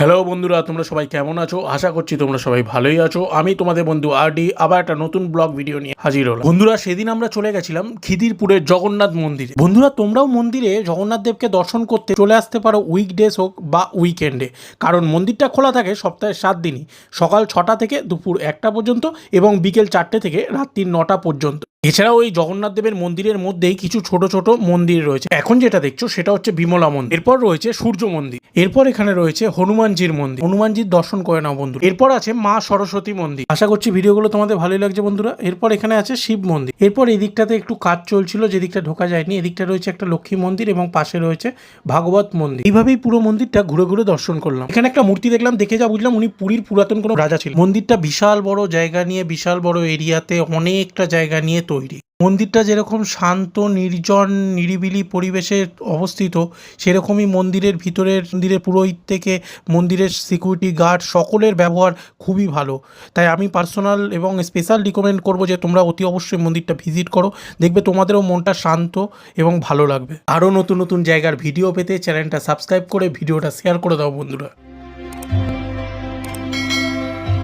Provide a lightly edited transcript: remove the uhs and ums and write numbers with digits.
Hello বন্ধুরা, তোমরা সবাই কেমন আছো? আশা করছি তোমরা সবাই ভালোই আছো। আমি তোমাদের বন্ধু আরডি আবার একটা নতুন ব্লগ ভিডিও নিয়ে হাজির হলাম। বন্ধুরা, সেদিন আমরা চলে গেছিলাম খিদিরপুরের জগন্নাথ মন্দিরে। বন্ধুরা, তোমরাও মন্দিরে জগন্নাথ দেবকে দর্শন করতে চলে আসতে পারো উইকডেজ হোক বা উইকেন্ডে, কারণ মন্দিরটা খোলা থাকে সপ্তাহে 7 দিনই, সকাল 6টা থেকে দুপুর 1টা পর্যন্ত এবং বিকেল 4টে থেকে রাত্রি 9টা পর্যন্ত। এছাড়াও এই জগন্নাথ দেবের মন্দিরের মধ্যেই কিছু ছোট ছোট মন্দির রয়েছে। এখন যেটা দেখছো সেটা হচ্ছে বিমলা মন্দির, এরপর রয়েছে সূর্য মন্দির, এরপর এখানে রয়েছে হনুমানজির মন্দির, হনুমানজির দর্শন করে নাও বন্ধু। এরপর আছে মা সরস্বতী মন্দির। আশা করছি ভিডিওগুলো তোমাদের ভালোই লাগছে বন্ধুরা। এরপর এখানে আছে শিব মন্দির। এরপর এই দিকটাতে একটু কাজ চলছিল, যে দিকটা ঢোকা যায়নি, এদিকটা রয়েছে একটা লক্ষ্মী মন্দির এবং পাশে রয়েছে ভাগবত মন্দির। এইভাবেই পুরো মন্দিরটা ঘুরে ঘুরে দর্শন করলাম। এখানে একটা মূর্তি দেখলাম, দেখে যা বুঝলাম উনি পুরীর পুরাতন কোনো রাজা ছিলেন। মন্দিরটা বিশাল বড় জায়গা নিয়ে, বিশাল বড় এরিয়াতে অনেকটা জায়গা নিয়ে তৈরি। মন্দিরটা যেরকম শান্ত, নির্জন, নিরিবিলি পরিবেশে অবস্থিত, সেরকমই মন্দিরের মন্দিরের পুরোহিত থেকে মন্দিরের সিকিউরিটি গার্ড সকলের ব্যবহার খুবই ভালো। তাই আমি পার্সোনাল এবং স্পেশাল রিকমেন্ড করবো যে তোমরা অতি অবশ্যই মন্দিরটা ভিজিট করো। দেখবে তোমাদেরও মনটা শান্ত এবং ভালো লাগবে। আরও নতুন নতুন জায়গার ভিডিও পেতে চ্যানেলটা সাবস্ক্রাইব করে ভিডিওটা শেয়ার করে দাও বন্ধুরা।